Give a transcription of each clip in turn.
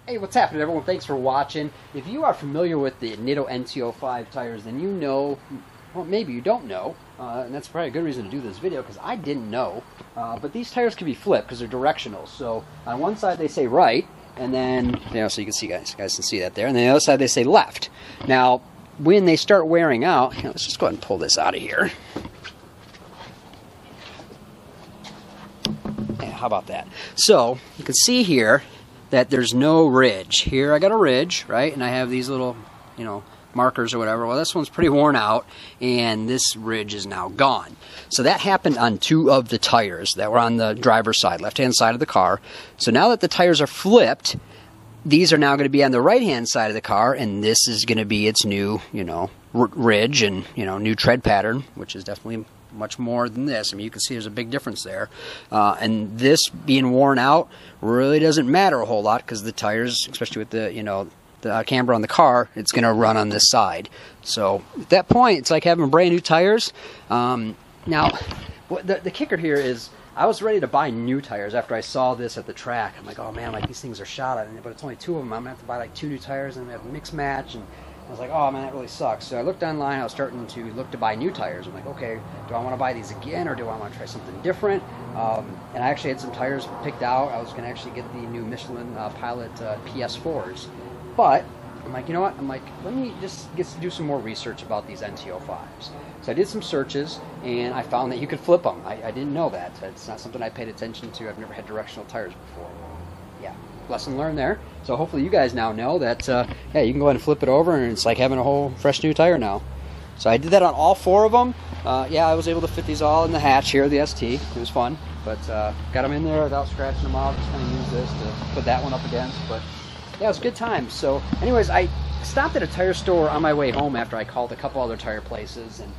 Hey, what's happening, everyone? Thanks for watching. If you are familiar with the Nitto NT05 tires, then you know, well, maybe you don't know, and that's probably a good reason to do this video, because I didn't know, but these tires can be flipped because they're directional. So on one side they say right, and then, you know, so you can see, guys can see that there, and then the other side they say left. Now, when they start wearing out, you know, let's just go ahead and pull this out of here. Yeah, how about that? So, you can see here that there's no ridge. Here I got a ridge, right? And I have these little, you know, markers or whatever. Well, this one's pretty worn out, and this ridge is now gone. So that happened on two of the tires that were on the driver's side, left-hand side of the car. So now that the tires are flipped, these are now going to be on the right-hand side of the car, and this is going to be its new, you know, ridge and, you know, new tread pattern, which is definitely much more than this. I mean, you can see there's a big difference there. And this being worn out really doesn't matter a whole lot, because the tires, especially with the, you know, the camber on the car, it's going to run on this side. So at that point, it's like having brand new tires. Now, the kicker here is, I was ready to buy new tires after I saw this at the track. I'm like, oh man, like these things are shot, but it's only two of them. I'm gonna have to buy like 2 new tires, and I'm gonna have a mix match. And I was like, oh man, that really sucks. So I looked online. I was starting to look to buy new tires. I'm like, okay, do I want to buy these again, or do I want to try something different? And I actually had some tires picked out. I was going to actually get the new Michelin Pilot PS4s. But I'm like, you know what? I'm like, let me just do some more research about these NT05's. So I did some searches, and I found that you could flip them. I didn't know that. It's not something I paid attention to. I've never had directional tires before. Yeah, lesson learned there. So hopefully you guys now know that, yeah, you can go ahead and flip it over, and it's like having a whole fresh new tire now. So I did that on all 4 of them. Yeah, I was able to fit these all in the hatch here, the ST. It was fun, but got them in there without scratching them out. Just kind of used this to put that one up against, but yeah, it was a good time. So anyways, I stopped at a tire store on my way home after I called a couple other tire places, and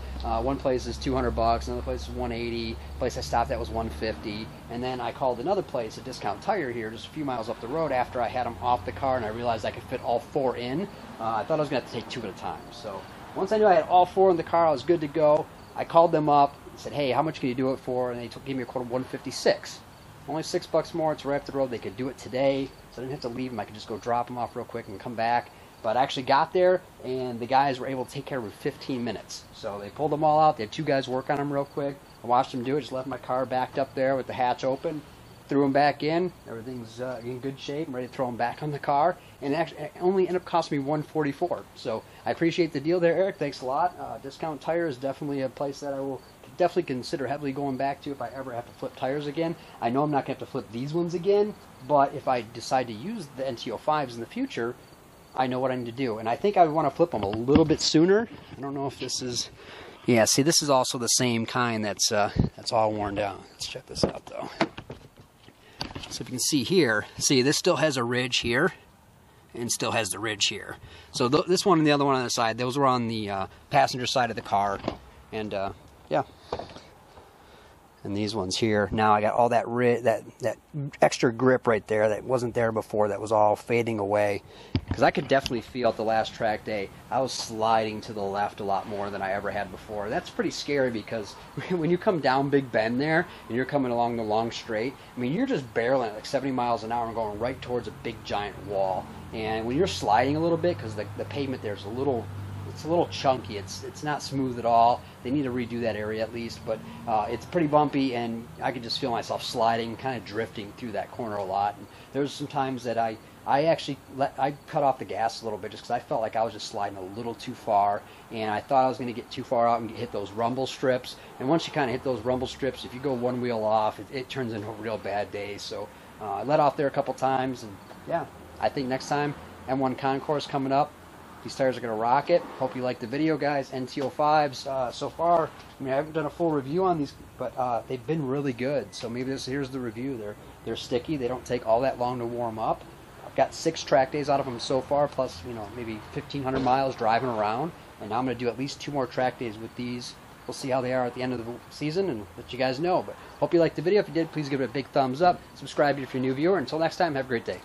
one place is $200, another place is $180, place I stopped at was $150, and then I called another place, a Discount Tire here, just a few miles up the road, after I had them off the car and I realized I could fit all 4 in. I thought I was going to have to take 2 at a time. So once I knew I had all 4 in the car, I was good to go. I called them up and said, hey, how much can you do it for? And they gave me a quote of $156. Only $6 more. It's right up the road. They could do it today, so I didn't have to leave them. I could just go drop them off real quick and come back. But I actually got there, and the guys were able to take care of it in 15 minutes. So they pulled them all out. They had 2 guys work on them real quick. I watched them do it. Just left my car backed up there with the hatch open. Threw them back in. Everything's in good shape. I'm ready to throw them back on the car. And it only ended up costing me $144. So I appreciate the deal there, Eric. Thanks a lot. Discount Tire is definitely a place that I will definitely consider heavily going back to if I ever have to flip tires again. I know I'm not going to have to flip these ones again, but if I decide to use the NT05's in the future, I know what I need to do. And I think I would want to flip them a little bit sooner. I don't know if this is... Yeah, see, this is also the same kind that's all worn down. Let's check this out, though. So if you can see here, see, this still has a ridge here, and still has the ridge here. So this one and the other one on the side, those were on the passenger side of the car. And, yeah. And these ones here, now I got all that that extra grip right there that wasn't there before, that was all fading away. Because I could definitely feel at the last track day, I was sliding to the left a lot more than I ever had before. That's pretty scary, because when you come down Big Bend there, and you're coming along the long straight, I mean, you're just barreling at like 70 miles an hour and going right towards a big giant wall. And when you're sliding a little bit, because the pavement there's it's a little chunky, it's not smooth at all. They need to redo that area at least, but it's pretty bumpy, and I could just feel myself sliding, kind of drifting through that corner a lot. And there's some times that I cut off the gas a little bit, just because I felt like I was just sliding a little too far, and I thought I was going to get too far out and hit those rumble strips. And once you kind of hit those rumble strips, if you go one wheel off, it turns into a real bad day. So I let off there a couple times, and yeah, I think next time M1 Concourse coming up, these tires are going to rock it. Hope you liked the video, guys. NT05's so far, I mean, I haven't done a full review on these, but they've been really good. So maybe here's the review. They're sticky. They don't take all that long to warm up. I've got 6 track days out of them so far, plus, you know, maybe 1,500 miles driving around. And now I'm going to do at least 2 more track days with these. We'll see how they are at the end of the season and let you guys know. But hope you liked the video. If you did, please give it a big thumbs up. Subscribe if you're a new viewer. Until next time, have a great day.